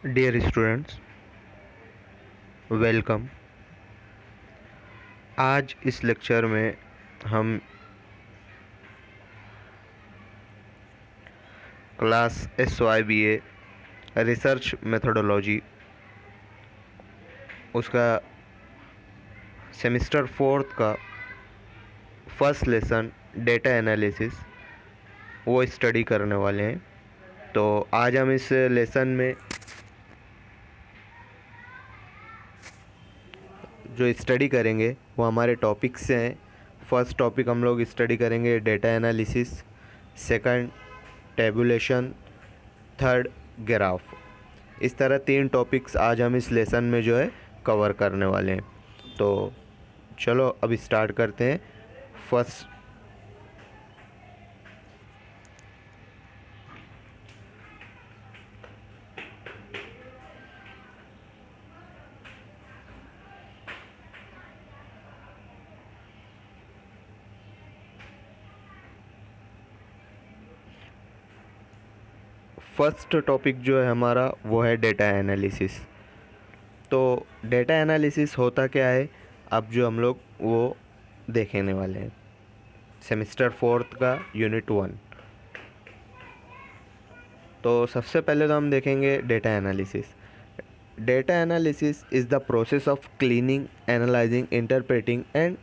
Dear students, welcome. आज इस lecture में हम क्लास SYBA रिसर्च मेथोडोलॉजी उसका सेमेस्टर 4th का फर्स्ट लेसन डेटा एनालिसिस वो स्टडी करने वाले हैं। तो आज हम इस लेसन में जो स्टडी करेंगे वो हमारे टॉपिक्स से हैं। फर्स्ट टॉपिक हम लोग स्टडी करेंगे data analysis, second tabulation, third graph. इस तरह 3 टॉपिक्स आज हम इस लेसन में जो है कवर करने वाले हैं। तो चलो अब स्टार्ट करते हैं। फर्स्ट टॉपिक जो है हमारा वो है डेटा एनालिसिस। तो डेटा एनालिसिस होता क्या है, अब जो हम लोग वो देखने वाले हैं। सेमेस्टर 4th का यूनिट 1। तो सबसे पहले तो हम देखेंगे data analysis. Data analysis is the process of cleaning, analysing, interpreting and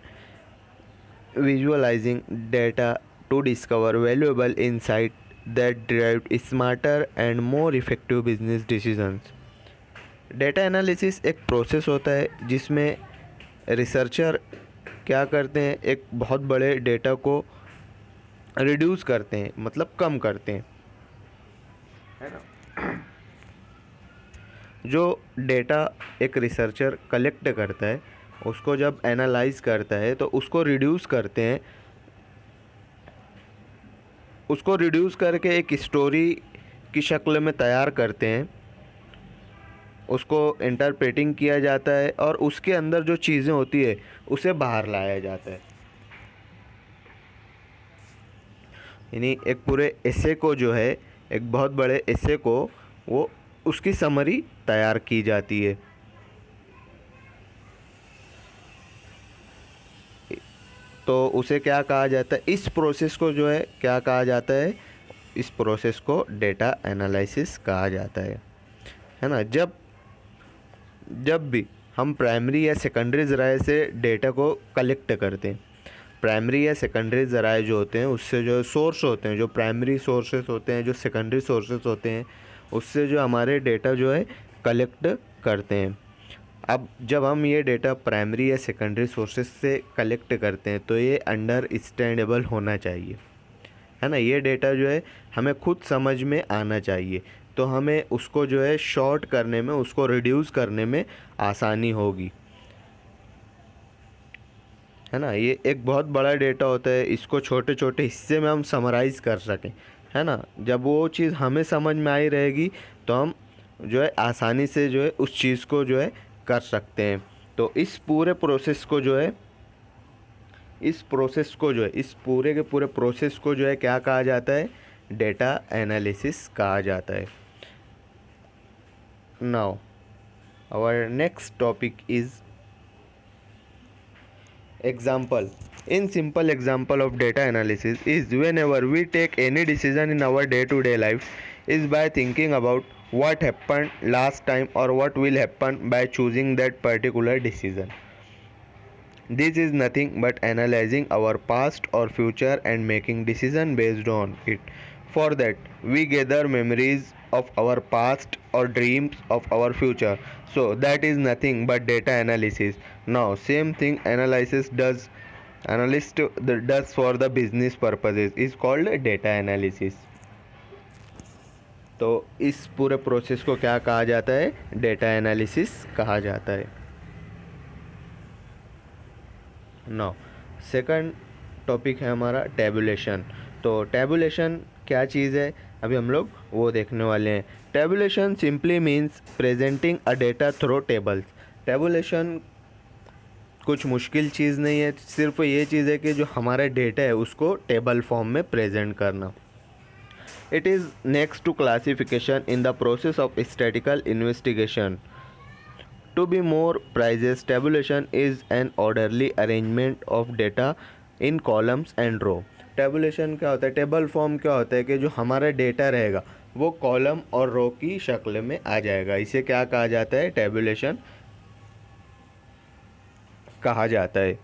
visualising data to discover valuable insight that drive smarter and more effective business decisions। Data analysis एक process होता है जिसमें रिसर्चर क्या करते हैं, एक बहुत बड़े डेटा को रिड्यूस करते हैं, मतलब कम करते हैं, है ना। जो डेटा एक रिसर्चर कलेक्ट करता है उसको जब एनालाइज करता है तो उसको रिड्यूस करते हैं, उसको रिड्यूस करके एक स्टोरी की शक्ल में तैयार करते हैं, उसको इंटरप्रेटिंग किया जाता है और उसके अंदर जो चीज़ें होती है उसे बाहर लाया जाता है। यानी एक पूरे एसे को जो है, एक बहुत बड़े एसे को वो उसकी समरी तैयार की जाती है। तो उसे क्या कहा जाता है, इस प्रोसेस को जो है क्या कहा जाता है, इस प्रोसेस को डेटा एनालिसिस कहा जाता है ना। जब भी हम प्राइमरी या सेकेंडरी ज़राए से डेटा को कलेक्ट करते हैं, प्राइमरी या सेकेंडरी ज़राए जो होते हैं उससे जो सोर्स होते हैं, जो प्राइमरी सोर्सेस होते हैं, जो सेकेंडरी सोर्सेस होते हैं, उससे जो हमारे डेटा जो है कलेक्ट करते हैं। अब जब हम ये डेटा प्राइमरी या सेकेंडरी सोर्सेस से कलेक्ट करते हैं तो ये अंडरस्टैंडेबल होना चाहिए, है ना। ये डेटा जो है हमें खुद समझ में आना चाहिए, तो हमें उसको जो है शॉर्ट करने में, उसको रिड्यूस करने में आसानी होगी, है ना। ये एक बहुत बड़ा डेटा होता है, इसको छोटे छोटे हिस्से में हम समराइज़ कर सकें, है ना। जब वो चीज़ हमें समझ में आई रहेगी तो हम जो है आसानी से जो है उस चीज़ को जो है कर सकते हैं। तो इस पूरे प्रोसेस को जो है, इस पूरे के पूरे प्रोसेस को जो है क्या कहा जाता है, डेटा एनालिसिस कहा जाता है। Now our next topic is example। in simple example of data analysis is whenever we take any decision in our day to day life is by thinking about what happened last time or what will happen by choosing that particular decision। this is nothing but analyzing our past or future and making decision based on it। for that we gather memories of our past or dreams of our future, so that is nothing but data analysis। now same thing analyst does for the business purposes is called data analysis। तो इस पूरे process को क्या कहा जाता है, data analysis कहा जाता है। नाउ सेकंड टॉपिक है हमारा टेबुलेशन। तो टेबुलेशन क्या चीज़ है, अभी हम लोग वो देखने वाले हैं। Tabulation simply means presenting a data through tables. Tabulation कुछ मुश्किल चीज़ नहीं है, सिर्फ ये चीज़ है कि जो हमारा डेटा है उसको टेबल फॉर्म में प्रेजेंट करना। It is next to classification in the process of statistical investigation. To be more precise, tabulation is an orderly arrangement of data in columns and row. Tabulation क्या होता है, table form क्या होता है कि जो हमारा डेटा रहेगा वो कॉलम और रो की शक्ल में आ जाएगा, इसे क्या कहा जाता है, टेबुलेशन कहा जाता है.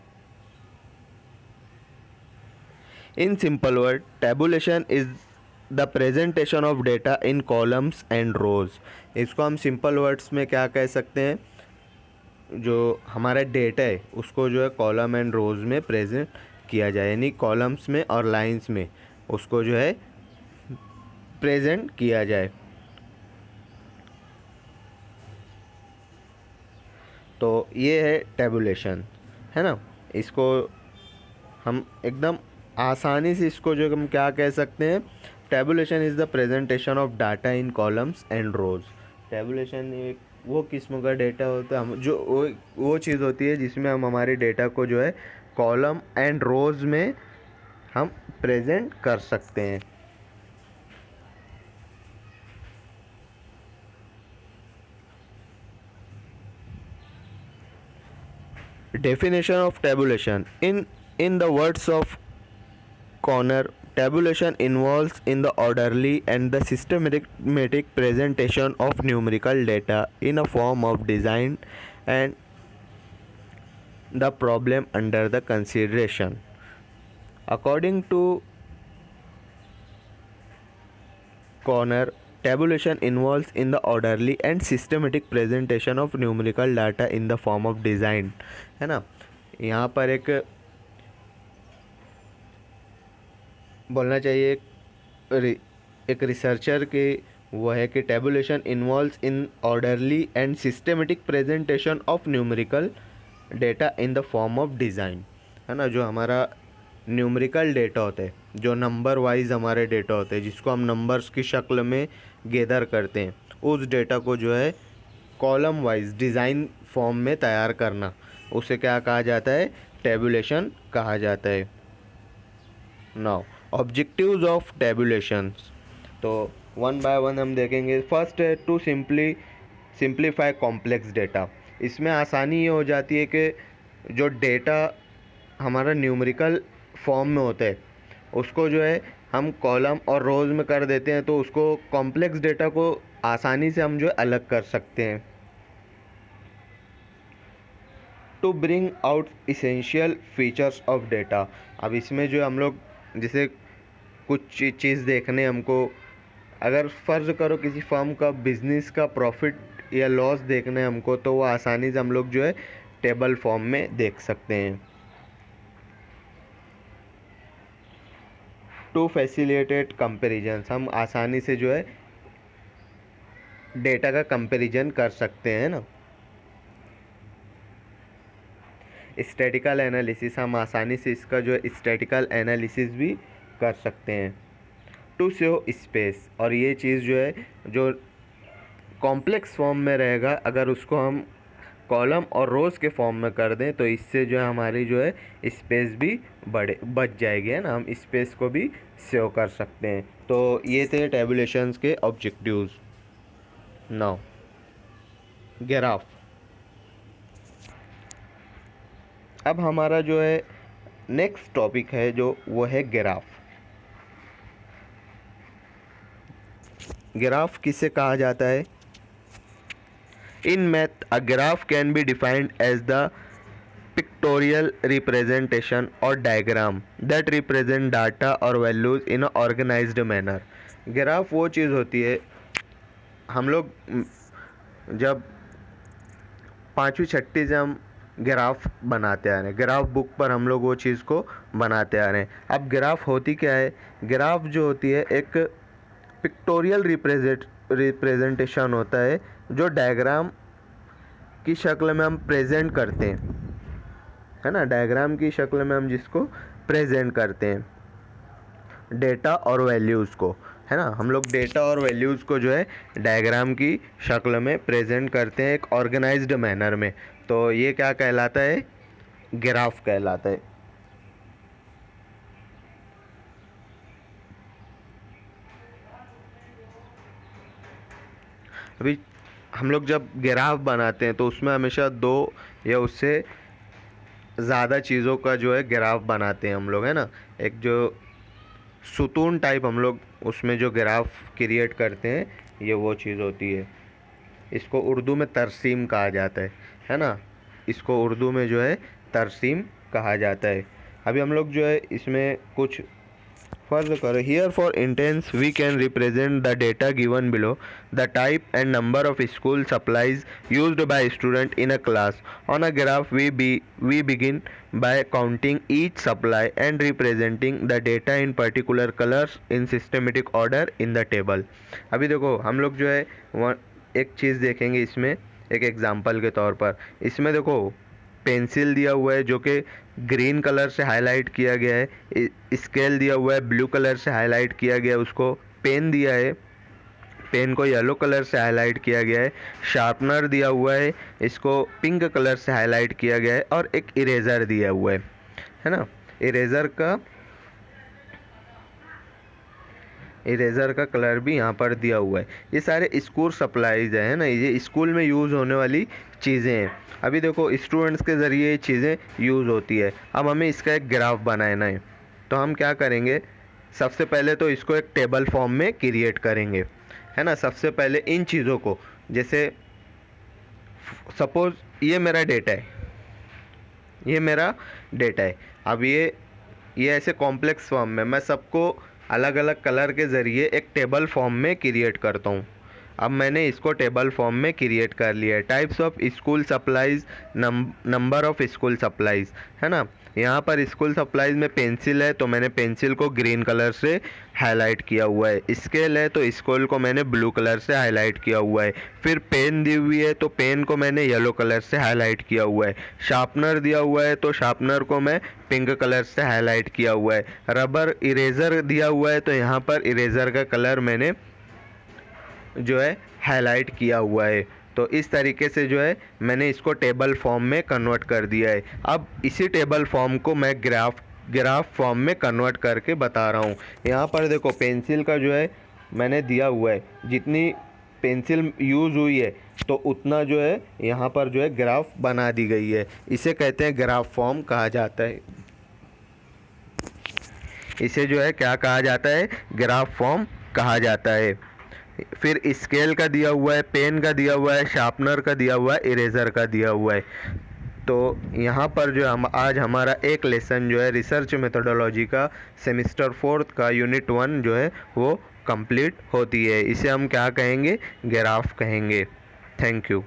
In simple word, tabulation is the presentation of data in columns and rows. इसको हम सिंपल वर्ड्स में क्या कह सकते हैं, जो हमारा डेटा है उसको जो है कॉलम एंड रोज में प्रेजेंट किया जाए, यानी कॉलम्स में और लाइंस में उसको जो है प्रेजेंट किया जाए. तो ये है टेबुलेशन, है ना. इसको हम एकदम आसानी से इसको जो हम क्या कह सकते हैं, tabulation is the presentation of data in columns and rows. Tabulation एक वो किस्म का डेटा होता है, हम जो वो चीज़ होती है जिसमें हम हमारे डेटा को जो है कॉलम एंड रोज में हम प्रेजेंट कर सकते हैं. Definition of tabulation. In the words of Connor, tabulation involves in the orderly and the systematic presentation of numerical data in a form of design and the problem under the consideration. According to Connor, tabulation involves in the orderly and systematic presentation of numerical data in the form of design, है ना. यहाँ पर एक बोलना चाहिए एक researcher के वो है कि tabulation involves in orderly and systematic presentation of numerical data in the form of design, है ना. जो हमारा न्यूमेरिकल डेटा होता है, जो नंबर वाइज हमारे डेटा होते हैं, जिसको हम नंबर्स की शक्ल में गैदर करते हैं, उस डेटा को जो है कॉलम वाइज डिज़ाइन फॉर्म में तैयार करना, उसे क्या कहा जाता है, टेबुलेशन कहा जाता है. नाउ ऑब्जेक्टिव्स ऑफ टेबुलेशंस, तो वन बाय वन हम देखेंगे. फर्स्ट है टू सिंप्लीफाई कॉम्प्लेक्स डेटा. इसमें आसानी ये हो जाती है कि जो डेटा हमारा न्यूमेरिकल फॉर्म में होता है उसको जो है हम कॉलम और रोज़ में कर देते हैं, तो उसको कॉम्प्लेक्स डेटा को आसानी से हम जो है अलग कर सकते हैं. To bring out essential features of data. अब इसमें जो हम लोग जैसे कुछ चीज़ देखने हमको, अगर फ़र्ज़ करो किसी फर्म का बिजनेस का प्रॉफिट या लॉस देखना है हमको, तो वो आसानी से हम लोग जो है टेबल फॉर्म में देख सकते हैं. टू फैसिलिटेट कंपेरिजन, हम आसानी से जो है डेटा का कंपैरिजन कर सकते हैं ना. स्टैटिकल एनालिसिस, हम आसानी से इसका जो है स्टैटिकल एनालिसिस भी कर सकते हैं. टू शो स्पेस, और ये चीज़ जो है जो कॉम्प्लेक्स फॉर्म में रहेगा, अगर उसको हम कॉलम और रोज़ के फॉर्म में कर दें तो इससे जो है हमारी जो है स्पेस भी बच जाएगी, है ना. हम स्पेस को भी सेव कर सकते हैं. तो ये थे टेबुलेशंस के ऑब्जेक्टिव्स. Now graph. अब हमारा जो है नेक्स्ट टॉपिक है जो वो है ग्राफ. ग्राफ किसे कहा जाता है? In math a graph can be defined as the pictorial representation or diagram that represent data or values in a organised manner. Graph वो चीज़ होती है, हम लोग जब पाँचवीं छठी से हम ग्राफ बनाते आ रहे हैं, ग्राफ बुक पर हम लोग वो चीज़ को बनाते आ रहे हैं. अब ग्राफ होती क्या है? ग्राफ जो होती है एक पिक्टोरियल रिप्रेजेंटेशन होता है जो डायग्राम की शक्ल में हम प्रेजेंट करते हैं, है ना. डायग्राम की शक्ल में हम जिसको प्रेजेंट करते हैं डेटा और वैल्यूज़ को, है ना. हम लोग डेटा और वैल्यूज़ को जो है डायग्राम की शक्ल में प्रेजेंट करते हैं एक ऑर्गेनाइज्ड मैनर में. तो ये क्या कहलाता है? ग्राफ कहलाता है. अभी हम लोग जब ग्राफ बनाते हैं तो उसमें हमेशा 2 या उससे ज़्यादा चीज़ों का जो है ग्राफ बनाते हैं हम लोग, है ना। एक जो सुतून टाइप हम लोग उसमें जो ग्राफ क्रिएट करते हैं, ये वो चीज़ होती है। इसको उर्दू में तरसीम कहा जाता है ना। इसको उर्दू में जो है तरसीम कहा जाता है। अभी हम लोग जो है इसमें कुछ फर्ज करो। Here for instance we can represent the data given below, the type and number of school supplies used by student in a class. On a graph we begin by counting each supply and representing the data in particular colors in systematic order in the table। अभी देखो हम लोग जो है एक चीज़ देखेंगे इसमें, एक एग्जांपल के तौर पर। इसमें देखो पेंसिल दिया हुआ है जो कि ग्रीन कलर से हाईलाइट किया गया है, स्केल दिया हुआ है ब्लू कलर से हाईलाइट किया गया है उसको, पेन दिया है, पेन को येलो कलर से हाईलाइट किया गया है, शार्पनर दिया हुआ है, इसको पिंक कलर से हाईलाइट किया गया है, और एक इरेज़र दिया हुआ है ना। इरेज़र का कलर भी यहाँ पर दिया हुआ है। ये सारे स्कूल सप्लाईज है ना, ये स्कूल में यूज़ होने वाली चीज़ें हैं। अभी देखो स्टूडेंट्स के ज़रिए ये चीज़ें यूज़ होती है। अब हमें इसका एक ग्राफ बनाना है, तो हम क्या करेंगे, सबसे पहले तो इसको एक टेबल फॉर्म में क्रिएट करेंगे, है ना। सबसे पहले इन चीज़ों को, जैसे सपोज़ ये मेरा डेटा है, ये मेरा डेटा है। अब ये ऐसे कॉम्प्लेक्स फॉर्म में मैं सबको अलग अलग कलर के ज़रिए एक टेबल फॉर्म में क्रिएट करता हूँ। अब मैंने इसको टेबल फॉर्म में क्रिएट कर लिया है। Types of school supplies, number of school supplies, है ना। यहाँ पर स्कूल सप्लाईज में पेंसिल है तो मैंने पेंसिल को ग्रीन कलर से हाईलाइट किया हुआ है। स्केल है तो स्केल को मैंने ब्लू कलर से हाईलाइट किया हुआ है। फिर पेन दी हुई है तो पेन को मैंने येलो कलर से हाईलाइट किया हुआ है। शार्पनर दिया हुआ है तो शार्पनर को मैं पिंक कलर से हाईलाइट किया हुआ है। रबर इरेज़र दिया हुआ है तो यहाँ पर इरेज़र का कलर मैंने जो है हाईलाइट किया हुआ है। तो इस तरीके से जो है मैंने इसको टेबल फॉर्म में कन्वर्ट कर दिया है। अब इसी टेबल फॉर्म को मैं ग्राफ फॉर्म में कन्वर्ट करके बता रहा हूँ। यहाँ पर देखो पेंसिल का जो है मैंने दिया हुआ है, जितनी पेंसिल यूज़ हुई है तो उतना जो है यहाँ पर जो है ग्राफ बना दी गई है। इसे कहते हैं ग्राफ फॉर्म कहा जाता है। इसे जो है क्या कहा जाता है, ग्राफ फॉर्म कहा जाता है। फिर स्केल का दिया हुआ है, पेन का दिया हुआ है, शार्पनर का दिया हुआ है, इरेज़र का दिया हुआ है। तो यहाँ पर जो हम आज हमारा एक लेसन जो है रिसर्च मेथोडोलॉजी का सेमेस्टर 4 का यूनिट 1 जो है वो कंप्लीट होती है। इसे हम क्या कहेंगे, ग्राफ कहेंगे। Thank you.